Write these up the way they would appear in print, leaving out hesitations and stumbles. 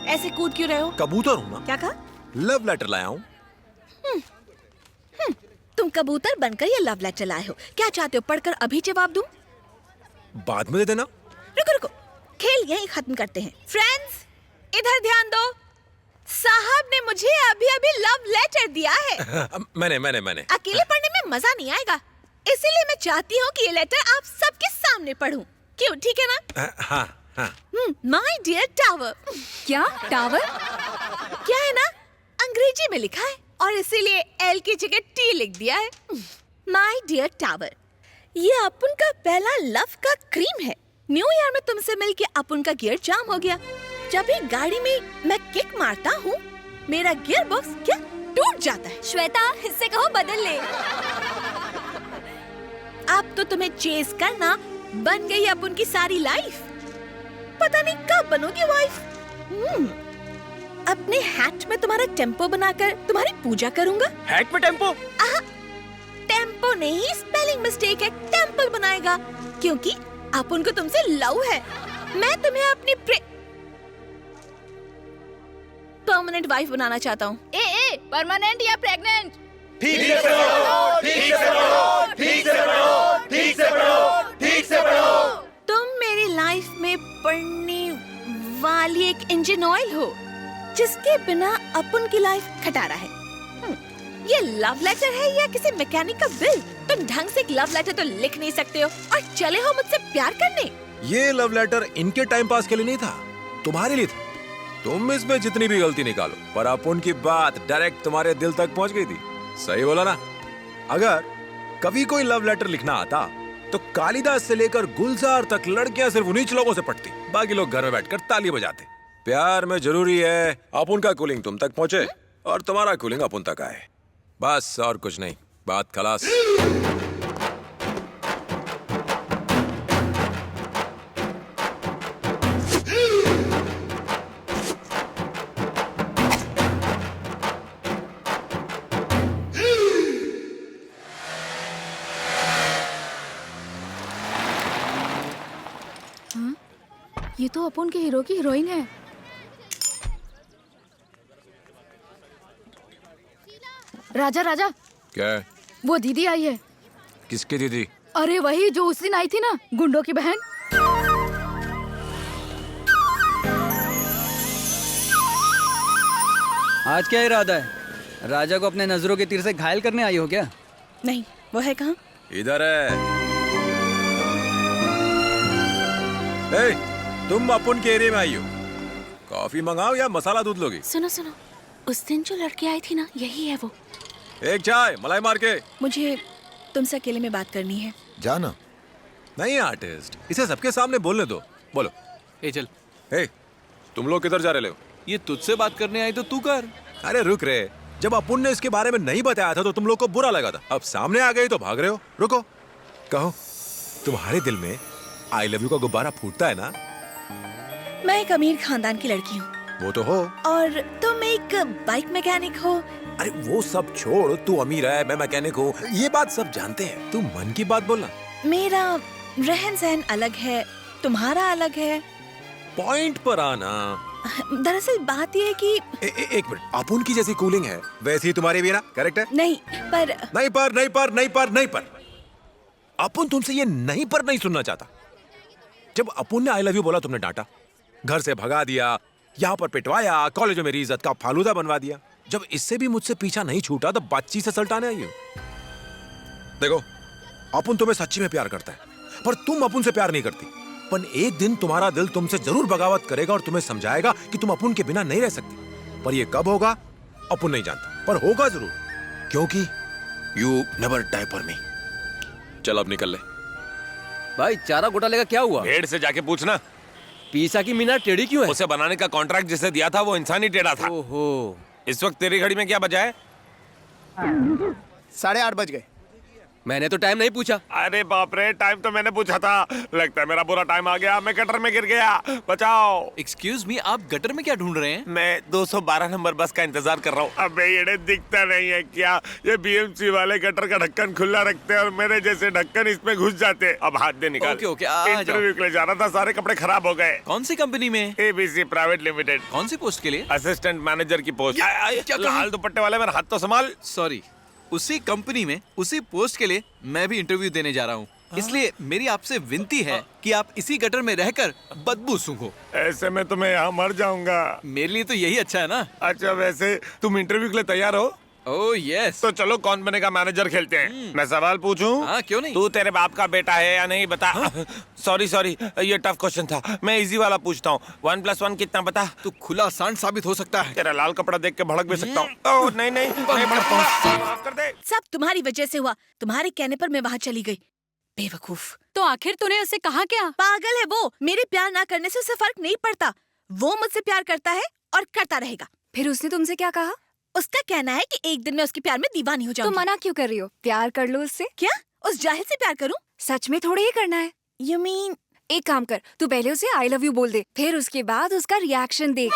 ऐसे कूद क्यों रहे हो? कबूतर हूँ ना। क्या कहा? लव लेटर लाया हूँ। तुम कबूतर बनकर ये लव लेटर लाए हो। क्या चाहते हो, पढ़कर अभी जवाब दूं? बाद में दे देना। रुको रुको, खेल यहीं खत्म करते हैं। फ्रेंड्स, इधर ध्यान दो। साहब ने मुझे अभी अभी लव लेटर दिया है। मैंने अकेले पढ़ने में मजा नहीं आएगा, इसीलिए मैं चाहती हूँ कि ये लेटर आप सबके सामने पढूं। क्यों, ठीक है ना? हाँ। My dear tower. क्या टावर? क्या है ना, अंग्रेजी में लिखा है और इसीलिए एल की जगह टी लिख दिया है। माय डियर टावर, ये अपुन का पहला लव का क्रीम है। न्यू ईयर में तुमसे मिलके अपुन का गियर जाम हो गया। जब भी गाड़ी में मैं किक मारता हूँ, मेरा गियर बॉक्स क्या टूट जाता है। श्वेता, इससे कहो बदल ले। अब तो तुम्हें चेस करना बन गई अपुन की सारी लाइफ। पता नहीं कब बनोगी वाइफ। अपने हैट में तुम्हारा टेम्पो बनाकर तुम्हारी पूजा करूंगा। हैट में टेम्पो? टेम्पो नहीं, स्पेलिंग मिस्टेक है। टेम्पल बनाएगा, क्योंकि अपुन को तुमसे लव है। मैं तुम्हें अपनी परमानेंट वाइफ बनाना चाहता हूँ। परमानेंट या प्रेग्नेंट? ठीक से पढ़ो। तुम मेरी लाइफ में पड़ने वाली एक इंजन ऑयल हो, जिसके बिना अपुन की लाइफ खटारा है। ये लव लेटर है या किसी मैकेनिक का बिल? तुम ढंग से एक लव लेटर तो लिख नहीं सकते हो और चले हो मुझसे प्यार करने। ये लव लेटर इनके टाइम पास के लिए नहीं था, तुम्हारे लिए था। तुम इसमें जितनी भी गलती निकालो, पर अपुन की बात डायरेक्ट तुम्हारे दिल तक पहुंच गई थी। सही बोला ना? अगर कभी कोई लव लेटर लिखना आता तो कालिदास से लेकर गुलजार तक लड़कियां सिर्फ उन्हीं लोगों से पटती, बाकी लोग घर में बैठकर ताली बजाते। प्यार में जरूरी है अपुन का कूलिंग तुम तक पहुंचे और तुम्हारा कूलिंग अपुन तक आए, बस और कुछ नहीं। बात खलास। ये तो अपुन के हीरो की हीरोइन है। राजा राजा, क्या? वो दीदी आई है। किसकी दीदी? अरे वही जो उस दिन आई थी ना, गुंडों की बहन। आज क्या इरादा है? राजा को अपने नजरों के तीर से घायल करने आई हो क्या? नहीं, वो है कहाँ? इधर है। ए, तुम अपुन के एरिया में आई हो। कॉफी मंगाओ या मसाला दूध लोगी? सुनो सुनो, उस दिन जो लड़की आई थी ना, यही है वो। एक चाय मलाई मार के। मुझे तुमसे अकेले में बात करनी है। जाना नहीं आर्टिस्ट, इसे सबके सामने बोलने दो। बोलो। ए चल। ए, तुम लोग किधर जा रहे हो? ये तुझसे बात करने आई तो तू कर। अरे रुक रे, जब अपुन ने इसके बारे में नहीं बताया था तो तुम लोग को बुरा लगा था। अब सामने आ गई तो भाग रहे हो। रुको, कहो, तुम्हारे दिल में आई लव यू का गुब्बारा फूटता है ना? मैं एक अमीर खानदान की लड़की हूँ। वो तो हो। और तुम एक बाइक मैकेनिक हो। अरे वो सब छोड़, तू अमीर है, मैं मैकेनिक हूँ, ये बात सब जानते हैं। तू मन की बात बोलना। मेरा रहन सहन अलग है, तुम्हारा अलग है। पॉइंट पर आना। दरअसल बात यह है कि एक मिनट, अपुन की जैसी कूलिंग है वैसी ही तुम्हारी भी ना? करेक्ट है? नहीं पर नहीं पर अपुन तुमसे ये नहीं पर नहीं सुनना चाहता। जब अपुन ने आई लव यू बोला तुमने डांटा, घर से भगा दिया, यहाँ पर पिटवाया, कॉलेज में मेरी इज्जत का फालूदा बनवा दिया। जब इससे भी मुझसे पीछा नहीं छूटा तो बातचीत से सल्टाने आई हो। देखो, अपुन तुम्हें सच्ची में प्यार करता है, पर तुम अपुन से प्यार नहीं करती। पर एक दिन तुम्हारा दिल तुमसे जरूर बगावत करेगा और तुम्हें समझाएगा कि तुम अपुन के बिना नहीं रह सकती। पर ये कब होगा अपुन नहीं जानता, पर होगा जरूर, क्योंकि you never die for me. चल अब निकल ले। भाई चारा घोटाले का क्या हुआ? भेड़ से जाके पूछना। पीसा की मीनार टेढ़ी क्यों है? उसे बनाने का कॉन्ट्रैक्ट जिसे दिया था वो इंसान ही टेढ़ा था। ओहो। इस वक्त तेरी घड़ी में क्या बजा है? 8:30 बज गए। मैंने तो टाइम नहीं पूछा। अरे बाप रे, टाइम तो मैंने पूछा था। लगता है मेरा बुरा टाइम आ गया, मैं गटर में गिर गया, बचाओ। एक्सक्यूज मी, आप गटर में क्या ढूंढ रहे हैं? मैं 212 नंबर बस का इंतजार कर रहा हूँ। अबे ये दिखता नहीं है क्या? ये बीएमसी वाले गटर का ढक्कन खुला रखते हैं और मेरे जैसे ढक्कन इसमें घुस जाते हैं। अब हाथ दे निकाल। ओके, ओके, आ जाओ। इंटरव्यू के लिए जाना था, सारे कपड़े खराब हो गए। कौन सी कंपनी में? ABC private limited. कौन सी पोस्ट के लिए? असिस्टेंट मैनेजर की पोस्ट। क्या कहा? लाल दुपट्टे वाले, मेरा हाथ तो संभाल। सॉरी, उसी कंपनी में उसी पोस्ट के लिए मैं भी इंटरव्यू देने जा रहा हूँ। इसलिए मेरी आपसे विनती है कि आप इसी गटर में रहकर बदबू सूंघो। ऐसे में तो मैं यहाँ मर जाऊंगा। मेरे लिए तो यही अच्छा है ना। अच्छा, वैसे तुम इंटरव्यू के लिए तैयार हो? Oh yes. तो चलो कौन बनेगा मैनेजर खेलते हैं। मैं सवाल पूछूं? हाँ, क्यों नहीं। तू तेरे बाप का बेटा है या नहीं, बता। सॉरी सॉरी, ये टफ क्वेश्चन था। मैं इजी वाला पूछता हूँ। 1+1 कितना, बता। तू खुला सांड साबित हो सकता है। तेरा लाल कपड़ा देख के भड़क भी सकता हूँ। ओह नहीं नहीं, नहीं भड़कता। माफ कर दे। सब तुम्हारी वजह से हुआ। तुम्हारे कहने पर मैं वहाँ चली गई। बेवकूफ। तो आखिर तूने उसे कहा क्या? पागल है वो। मेरे प्यार ना करने से उसे फर्क नहीं पड़ता। वो मुझसे प्यार करता है और करता रहेगा। फिर उसने तुमसे क्या कहा? उसका कहना है कि एक दिन मैं उसके प्यार में दीवानी हो तो जाऊंगी। मना क्यों कर रही हो? प्यार कर लो उससे। क्या? उस जाहिल से प्यार करूं? सच में थोड़ी ही करना है। You mean? एक काम कर, तू पहले उसे आई लव यू बोल दे, फिर उसके बाद उसका रिएक्शन देख।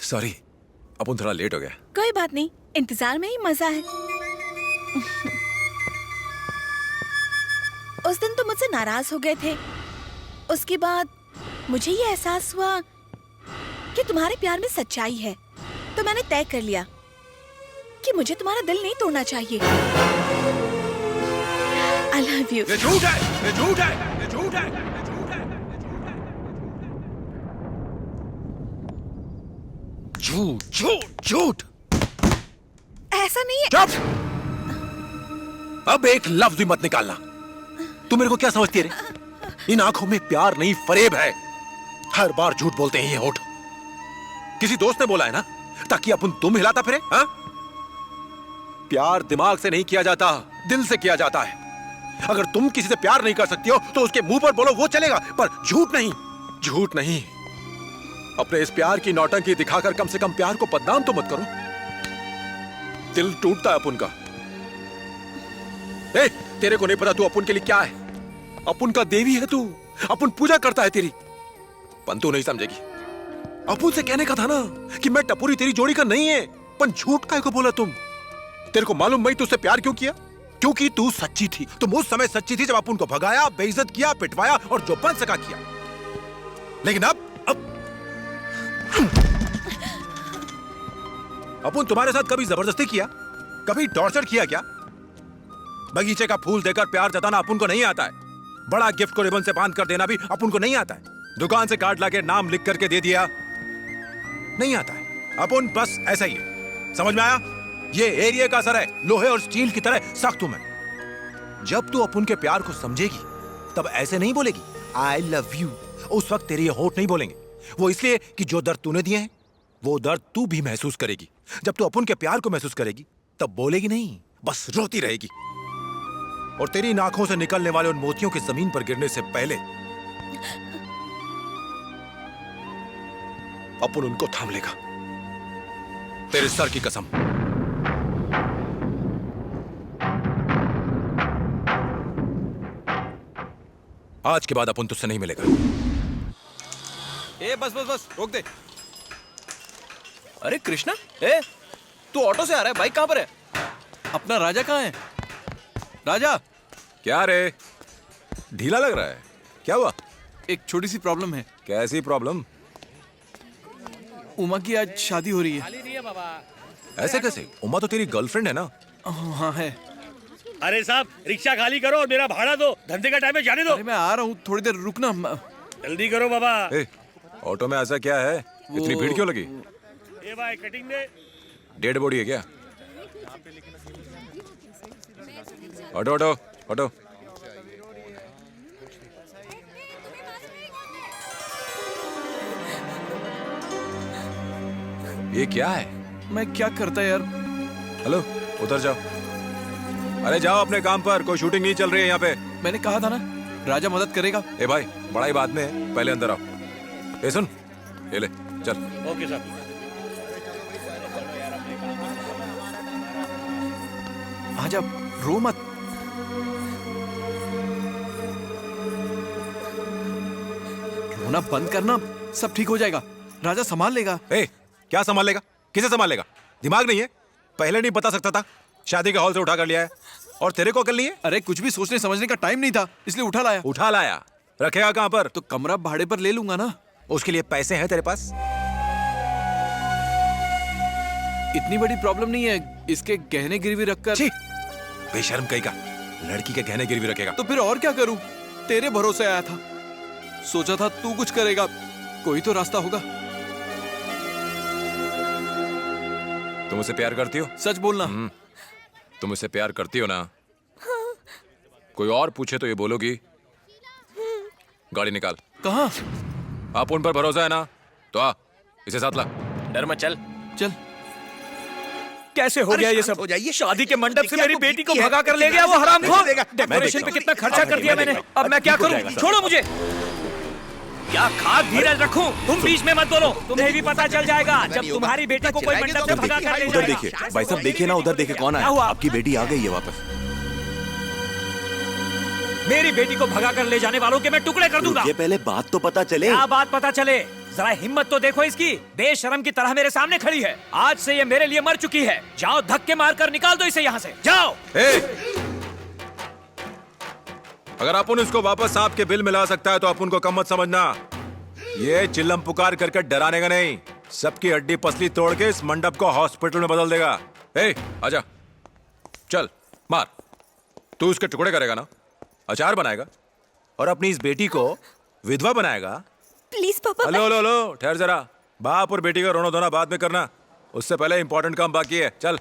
सॉरी, अपन थोड़ा लेट हो गया। कोई बात नहीं, इंतजार में ही मजा है। उस दिन तुम मुझसे नाराज हो गए थे। उसके बाद मुझे ये एहसास हुआ कि तुम्हारे प्यार में सच्चाई है। तो मैंने तय कर लिया कि मुझे तुम्हारा दिल नहीं तोड़ना चाहिए। I love you। ये झूठ है, ये झूठ है, ये झूठ है, ये झूठ है। झूठ झूठ झूठ। ऐसा नहीं है। चुप! अब एक लफ्ज भी मत निकालना। तू मेरे को क्या समझती है रे? इन आंखों में प्यार नहीं, फरेब है। हर बार झूठ बोलते हैं ये होठ। किसी दोस्त ने बोला है ना, ताकि अपन तुम हिलाता फिरे। हाँ? प्यार दिमाग से नहीं किया जाता, दिल से किया जाता है। अगर तुम किसी से प्यार नहीं कर सकती हो तो उसके मुंह पर बोलो, वो चलेगा, पर झूठ नहीं। झूठ नहीं। अपने इस प्यार की नौटंकी दिखाकर कम से कम प्यार को बदनाम तो मत करो। दिल टूटता है अपन का। ए, तेरे को नहीं पता तू अपन के लिए क्या है? अपन का देवी है तू। अपन पूजा करता है तेरी। पर तू नहीं समझेगी। अपन से कहने का था ना कि मैं टपोरी तेरी जोड़ी का नहीं है। पर झूठ काहे को बोला तुम? तेरे को मालूम मैं तुझसे प्यार क्यों किया? क्योंकि तू सच्ची थी। तुम उस समय सच्ची थी जब अपन को भगाया, बेइज्जत किया, पिटवाया और जो बन सका किया। लेकिन अब अपन तुम्हारे साथ कभी जबरदस्ती किया? कभी टॉर्चर किया क्या? बगीचे का फूल देकर प्यार जताना अपन को नहीं आता है। बड़ा गिफ्ट को रिबन से बांध कर देना भी अपन को नहीं आता है। दुकान से कार्ड लाके नाम लिख करके दे दिया, नहीं आता है। अपन बस ऐसा ही है। समझ में आया? ये एरिया का असर है, लोहे और स्टील की तरह सख्त हूं मैं। जब तू अपन के प्यार को समझेगी तब ऐसे नहीं बोलेगी आई लव यू। उस वक्त तेरे ये होठ नहीं बोलेंगे। वो इसलिए कि जो दर्द तूने दिए हैं वो दर्द तू भी महसूस करेगी। जब तू अपन के प्यार को महसूस करेगी तब बोलेगी नहीं, बस रोती रहेगी। और तेरी इन आंखों से निकलने वाले उन मोतियों के जमीन पर गिरने से पहले अपन उनको थाम लेगा। तेरे सर की कसम। आज के बाद अपन तुझसे नहीं मिलेगा। ए बस बस बस, रोक दे। अरे कृष्णा, ए तू ऑटो से आ रहा है, बाइक कहाँ पर है? अपना राजा कहाँ है? राजा। क्या रे, ढीला लग रहा है? क्या हुआ? एक छोटी सी प्रॉब्लम है। कैसी प्रॉब्लम? उमा की आज शादी हो रही है। ऐसे कैसे? उमा तो तेरी गर्लफ्रेंड है ना? हाँ है। अरे साहब, रिक्शा खाली करो और मेरा भाड़ा दो। धंधे का टाइम है, जाने दो। अरे मैं आ रहा हूँ, थोड़ी देर रुकना। जल्दी करो बाबा। ए, ऑटो में ऐसा क्या है? इतनी भीड़ क्यों लगी? ए भाई, कटिंग दे। डेड बॉडी है क्या? Auto auto auto. ये क्या है? मैं क्या करता यार? हेलो, उतर जाओ। अरे जाओ अपने काम पर, कोई शूटिंग नहीं चल रही है यहाँ पे। मैंने कहा था ना राजा मदद करेगा। ए भाई, बड़ा ही बाद में है, पहले अंदर आओ। ए सुन, ये ले, चल। Okay sir. आजा, रो मत। रोना बंद करना, सब ठीक हो जाएगा। राजा संभाल लेगा। ए, क्या संभाल लेगा? किसे संभाल लेगा? दिमाग नहीं है? पहले नहीं बता सकता था? शादी के हॉल से उठा कर लिया है और तेरे को अकल नहीं है? अरे कुछ भी सोचने समझने का टाइम नहीं था, इसलिए उठा लाया। उठा लाया? रखेगा कहाँ पर? तो कमरा भाड़े पर ले लूंगा ना। उसके लिए पैसे हैं तेरे पास? इतनी बड़ी प्रॉब्लम नहीं है, इसके गहने गिरवी रखकर। छी, बेशर्म कहीं का, लड़की के गहने गिरवी रखेगा? तो फिर और क्या करूं? तेरे भरोसे आया था, सोचा था तू कुछ करेगा, कोई तो रास्ता होगा। तुम मुझसे प्यार करती हो? सच बोलना। तुम मुझसे प्यार करती हो ना? कोई और पूछे तो ये बोलोगी? गाड़ी निकाल। कहाँ? आप उन पर भरोसा है ना? तो आ, इसे साथ ला। डर मत, चल। चल। कैसे हो गया ये सब? शादी के मंडप से मेरी बेटी को भगा कर ले गया वो हरामखोर। डेकोरेशन पे कितना खर्चा कर दिया मैंने, अब मैं क्या करूं? छोड़ो मुझे। क्या खाक धीरज रखूं? तुम बीच में मत बोलो, तुम्हें भी पता चल जाएगा जब तुम्हारी बेटी को कोई मंडप से भगा कर ले उधर जाएगा। देखिए भाई साहब, देखिए ना उधर, देखिए कौन क्या आया। हुआ? आपकी बेटी आ गई है वापस। मेरी बेटी को भगा कर ले जाने वालों के मैं टुकड़े कर दूंगा। ये पहले बात तो पता चले। क्या बात पता चले? जरा हिम्मत तो देखो इसकी, बेशरम की तरह मेरे सामने खड़ी है। आज से ये मेरे लिए मर चुकी है। जाओ धक्के मारकर निकाल दो इसे यहाँ से, जाओ। अगर अपन इसको वापस सांप के बिल मिला सकता है तो अपन को कम मत समझना। ये चिल्लम पुकार करके डराने का नहीं, सबकी हड्डी पसली तोड़ के इस मंडप को हॉस्पिटल में बदल देगा। आजा, चल मार। तू उसके टुकड़े करेगा ना, अचार बनाएगा और अपनी इस बेटी को विधवा बनाएगा। प्लीज पापा। हेलो हेलो हेलो, ठहर जरा। बाप और बेटी का रोना धोना बाद में करना, उससे पहले इंपॉर्टेंट काम बाकी है। चल।